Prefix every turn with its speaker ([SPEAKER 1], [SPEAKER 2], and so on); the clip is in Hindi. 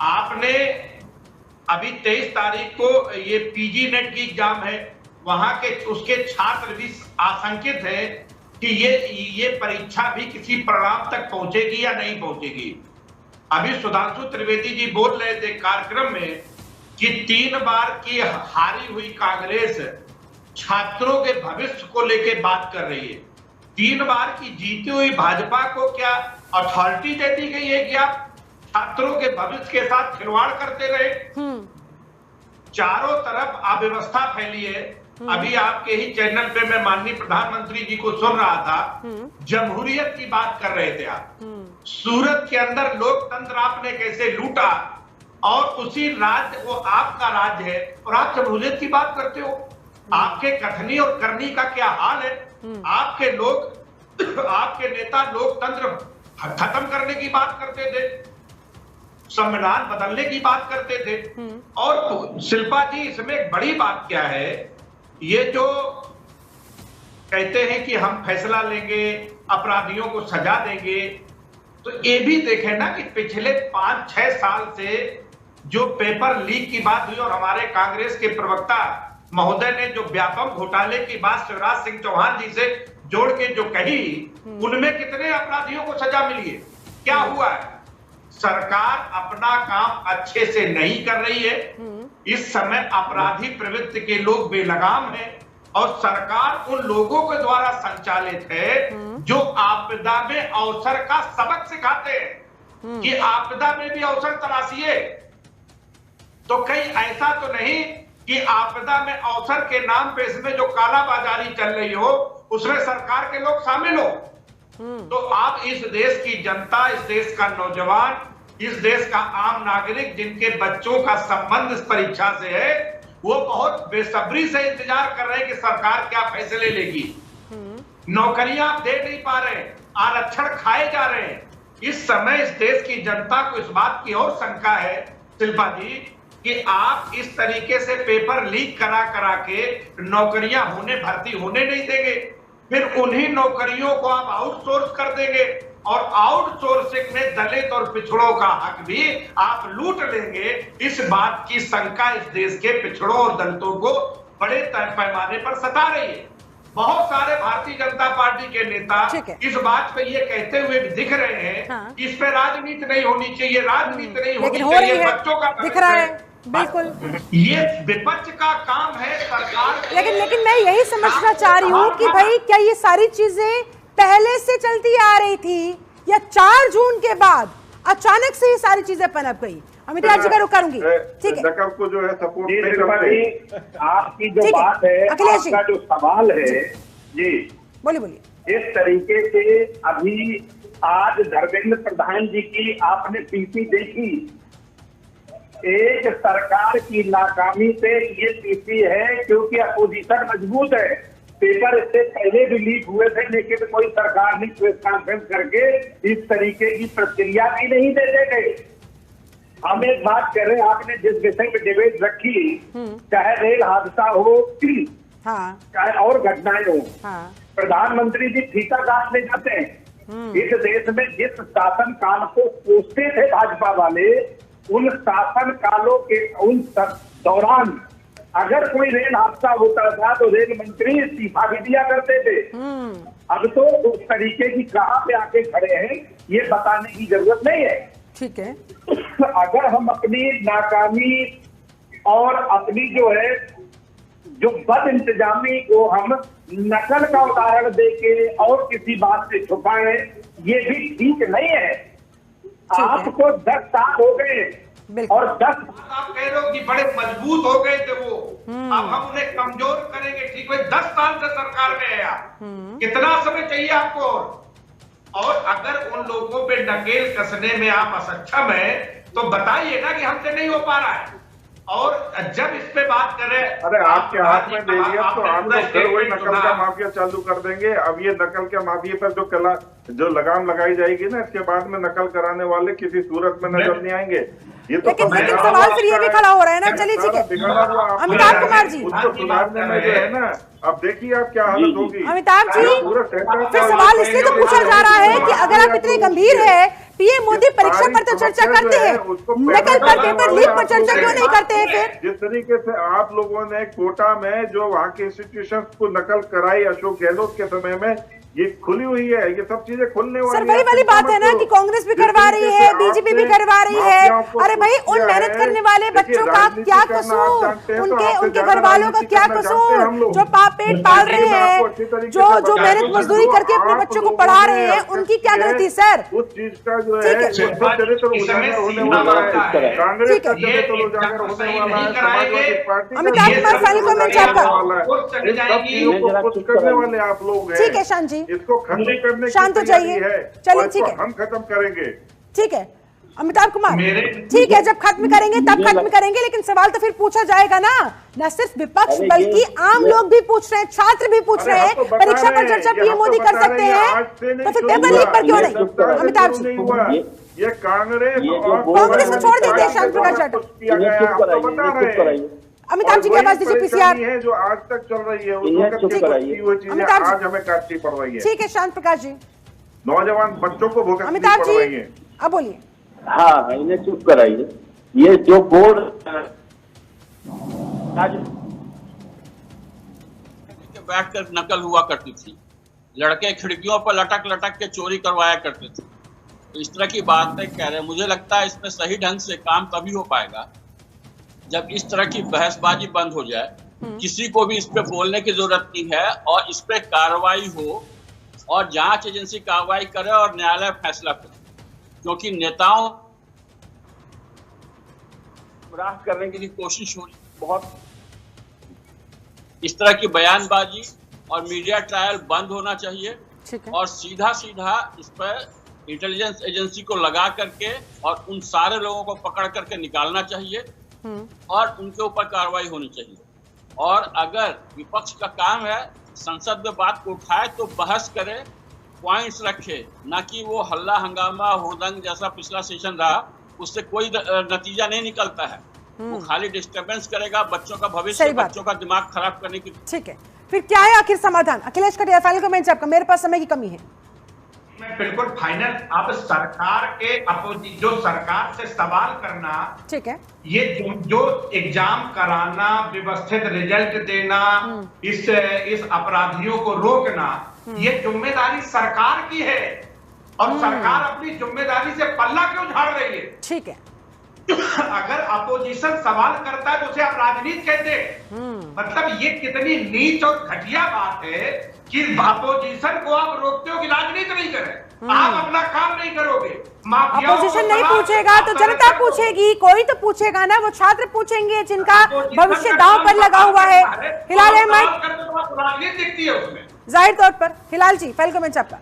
[SPEAKER 1] आपने अभी 23 तारीख को ये पीजी नेट की एग्जाम है, वहां के उसके छात्र भी आशंकित है कि ये परीक्षा भी किसी परिणाम तक पहुंचेगी या नहीं पहुंचेगी। अभी सुधांशु त्रिवेदी जी बोल रहे थे कार्यक्रम में कि 3 बार की हारी हुई कांग्रेस छात्रों के भविष्य को लेकर बात कर रही है। 3 बार की जीती हुई भाजपा को क्या अथॉरिटी दे दी गई है कि आप छात्रों के भविष्य के साथ खिलवाड़ करते रहे? चारों तरफ अव्यवस्था फैली है। अभी आपके ही चैनल पे मैं माननीय प्रधानमंत्री जी को सुन रहा था, जमहूरियत की बात कर रहे थे आप। सूरत के अंदर लोकतंत्र आपने कैसे लूटा और उसी राज्य वो आपका राज्य है और आप जमहूरियत की बात करते हो। आपके कथनी और करनी का क्या हाल है? आपके लोग, आपके नेता लोकतंत्र खत्म करने की बात करते थे, संविधान बदलने की बात करते थे। और शिल्पा जी, इसमें एक बड़ी बात क्या है, ये जो कहते हैं कि हम फैसला लेंगे, अपराधियों को सजा देंगे, तो ये भी देखें ना कि पिछले 5-6 साल से जो पेपर लीक की बात हुई और हमारे कांग्रेस के प्रवक्ता महोदय ने जो व्यापम घोटाले की बात शिवराज सिंह चौहान जी से जोड़ के जो कही, उनमें कितने अपराधियों को सजा मिली है? क्या हुआ है? सरकार अपना काम अच्छे से नहीं कर रही है। इस समय अपराधी प्रवृत्ति के लोग बेलगाम हैं और सरकार उन लोगों के द्वारा संचालित है जो आपदा में अवसर का सबक सिखाते हैं कि आपदा में भी अवसर तलाशिए। तो कहीं ऐसा तो नहीं कि आपदा में अवसर के नाम पे इसमें जो कालाबाजारी चल रही हो उसमें सरकार के लोग शामिल हो। तो आप इस देश की जनता, इस देश का नौजवान, इस देश का आम नागरिक जिनके बच्चों का संबंध इस परीक्षा से है, वो बहुत बेसब्री से इंतजार कर रहे हैं कि सरकार क्या फैसले लेगी। नौकरियां आप दे नहीं पा रहे, आरक्षण खाए जा रहे हैं। इस समय इस देश की जनता को इस बात की और शंका है शिल्पा जी कि आप इस तरीके से पेपर लीक करा के नौकरियां भर्ती होने नहीं देंगे, फिर उन्हीं नौकरियों को आप आउटसोर्स कर देंगे और आउटसोर्सिंग में दलित और पिछड़ों का हक भी आप लूट लेंगे। इस बात की शंका इस देश के पिछड़ों और दलितों को बड़े पैमाने पर सता रही है। बहुत सारे भारतीय जनता पार्टी के नेता इस बात पे ये कहते हुए भी दिख रहे हैं कि इस पे राजनीति नहीं होनी चाहिए, राजनीति नहीं होनी चाहिए, बच्चों का
[SPEAKER 2] दिख रहा है। बिल्कुल,
[SPEAKER 1] ये विपक्ष का काम है सरकार।
[SPEAKER 2] लेकिन मैं यही समझना चाह रही हूँ कि भाई क्या ये सारी चीजें पहले से चलती आ रही थी या 4 जून के बाद अचानक से ये सारी चीजें पनप गई? अमित जी का रुक करूंगी, ठीक है।
[SPEAKER 3] नकल को जो है सपोर्ट नहीं करते।
[SPEAKER 4] आपकी जो बात है, आपका जो सवाल है जी,
[SPEAKER 2] बोलिए।
[SPEAKER 4] इस तरीके से अभी आज धर्मेंद्र प्रधान जी की आपने पीसी देखी, एक सरकार की नाकामी पे ये पीसी है क्योंकि अपोजिशन मजबूत है। पेपर इससे पहले भी लीक हुए थे लेकिन कोई सरकार ने प्रेस कॉन्फ्रेंस करके इस तरीके की प्रक्रिया भी नहीं दे गई। हम एक बात कर रहे हैं, आपने जिस विषय में डिबेट रखी, चाहे रेल हादसा हो चाहे और घटनाएं हो, प्रधानमंत्री जी फीता काटने जाते हैं। इस देश में जिस शासन काल को कोसते थे भाजपा वाले, उन शासन कालों के उन दौरान अगर कोई रेल हादसा होता था तो रेल मंत्री इस्तीफा भी दिया करते थे। अब तो उस तरीके की कहां पे आके खड़े हैं ये बताने की जरूरत नहीं है।
[SPEAKER 2] ठीक है,
[SPEAKER 4] अगर हम अपनी नाकामी और अपनी जो है जो बद इंतजामी को हम नकल का उदाहरण देके और किसी बात से छुपाएं, ये भी ठीक नहीं है। आपको 10 साल हो गए और 10
[SPEAKER 1] आप कह रहे हो कि बड़े मजबूत हो गए थे वो, अब हम उन्हें कमजोर करेंगे। ठीक है, 10 साल से सरकार में है आप, कितना समय चाहिए आपको? और अगर उन लोगों पे नकेल कसने में आप असक्षम हैं तो बताइए ना कि हमसे नहीं हो पा रहा है। और जब इस पे बात करें,
[SPEAKER 3] अरे आपके हाथ में दे दिया तो आप लोग फिर वही नकल का माफिया चालू कर देंगे। अब ये नकल के माफिया पर जो लगाम लगाई जाएगी ना, इसके बाद में नकल कराने वाले किसी सूरत में नजर नहीं आएंगे।
[SPEAKER 2] लेकिन सवाल फिर ये भी खड़ा हो रहा है ना। चलिए ठीक है अमिताभ कुमार जी,
[SPEAKER 3] उसको सुधारने में जो है ना, अब देखिए आप क्या हालत होगी।
[SPEAKER 2] अमिताभ जी फिर सवाल इसलिए तो पूछा जा रहा है कि अगर आप इतने गंभीर है, पीएम मोदी परीक्षा पर तो चर्चा करते हैं, नकल पर, पेपर लीक पर चर्चा क्यों नहीं करते हैं? फिर
[SPEAKER 3] जिस तरीके से आप लोगों ने कोटा में जो वहाँ के इंस्टीट्यूशन को नकल कराई अशोक गहलोत के समय में, ये खुली हुई है, ये सब चीजें खुलने वाली।
[SPEAKER 2] सर वही वाली बात है ना कि कांग्रेस भी करवा रही है, बीजेपी भी करवा रही है। अरे भाई उन मेहनत करने वाले बच्चों का क्या कसूर, उनके घर वालों का क्या कसूर, जो पेट पाल रहे हैं, जो मेहनत मजदूरी करके अपने बच्चों को पढ़ा रहे हैं, उनकी क्या गलती सर?
[SPEAKER 3] उस चीज का जो है चरित्र उजागर होने वाला है, कांग्रेस का चरित्र उजागर होने वाला है, Samajwadi party.
[SPEAKER 2] Amitabh Kumar final comment आपका।
[SPEAKER 3] सब चीजों को कुछ करने वाले आप लोग हैं।
[SPEAKER 2] ठीक है शांत जी,
[SPEAKER 3] इसको खत्म करने
[SPEAKER 2] शांत हो जाइए। चलिए ठीक है,
[SPEAKER 3] हम खत्म करेंगे।
[SPEAKER 2] ठीक है अमिताभ कुमार, ठीक है जब खत्म करेंगे तब खत्म करेंगे, लेकिन सवाल तो फिर पूछा जाएगा ना। न सिर्फ विपक्ष बल्कि आम लोग भी पूछ रहे हैं, छात्र भी पूछ रहे हैं, परीक्षा पर चर्चा पीएम मोदी कर सकते हैं, तो फिर पेपर लीक पर क्यों नहीं? अमिताभ जी
[SPEAKER 3] ये कांग्रेस
[SPEAKER 2] को छोड़ दीजिए, शांत प्रकाश जाटव। अमिताभ जी की आवाज दीजिए, पीसीआर
[SPEAKER 3] है जो आज तक चल रही है,
[SPEAKER 2] अमिताभ
[SPEAKER 3] आज हमें काटनी पड़ रही है।
[SPEAKER 2] ठीक है शांत प्रकाश जी।
[SPEAKER 3] नौजवान बच्चों को भुगतनी
[SPEAKER 2] अमिताभ
[SPEAKER 3] पड़ रही है।
[SPEAKER 2] जी अब बोलिए।
[SPEAKER 5] हाँ इन्हें चुप कराइए। ये जो बोर्ड
[SPEAKER 6] बैठकर नकल हुआ करती थी, लड़के खिड़कियों पर लटक लटक के चोरी करवाया करते थे, तो इस तरह की बातें कह रहे हैं। मुझे लगता है इसमें सही ढंग से काम तभी हो पाएगा जब इस तरह की बहसबाजी बंद हो जाए, किसी को भी इस पे बोलने की जरूरत नहीं है और इस पे कार्रवाई हो और जांच एजेंसी कार्रवाई करे और न्यायालय फैसला करे, क्योंकि नेताओं गुमराह करने की कोशिश हो रही बहुत। इस तरह की बयानबाजी और मीडिया ट्रायल बंद होना चाहिए और सीधा सीधा इस पर इंटेलिजेंस एजेंसी को लगा करके और उन सारे लोगों को पकड़ करके निकालना चाहिए और उनके ऊपर कार्रवाई होनी चाहिए। और अगर विपक्ष का काम है संसद में बात को उठाए तो बहस करे, पॉइंट्स रखे, ना कि वो हल्ला हंगामा हुड़दंग जैसा पिछला सेशन रहा, उससे कोई नतीजा नहीं निकलता है। वो खाली डिस्टर्बेंस करेगा, बच्चों का भविष्य, बच्चों का दिमाग खराब करने की।
[SPEAKER 2] ठीक है, फिर क्या है आखिर समाधान? अखिलेश कटियार फाइनल कमेंट आपका, मेरे पास समय की कमी है।
[SPEAKER 1] मैं बिल्कुल फाइनल, आप सरकार के जो सरकार से सवाल करना, ठीक है, ये जो एग्जाम कराना, व्यवस्थित रिजल्ट देना, इस अपराधियों को रोकना, ये जिम्मेदारी सरकार की है और सरकार अपनी जिम्मेदारी से पल्ला क्यों झाड़ रही है?
[SPEAKER 2] ठीक है,
[SPEAKER 1] अगर अपोजिशन सवाल करता है तो उसे आप राजनीति कहते हैं। मतलब ये कितनी नीच और घटिया बात है कि अपोजिशन को आप रोकते हो कि राजनीति नहीं करें, आप अपना काम नहीं करोगे।
[SPEAKER 2] अपोजिशन नहीं पूछेगा तो जनता पूछेगी, कोई तो पूछेगा ना, वो छात्र पूछेंगे जिनका भविष्य दांव पर लगा हुआ है। हिलाल अहमद,
[SPEAKER 1] राजनीति दिखती है उसमें
[SPEAKER 2] जाहिर तौर पर। हिलाल जी फाइल कमेंट आपका।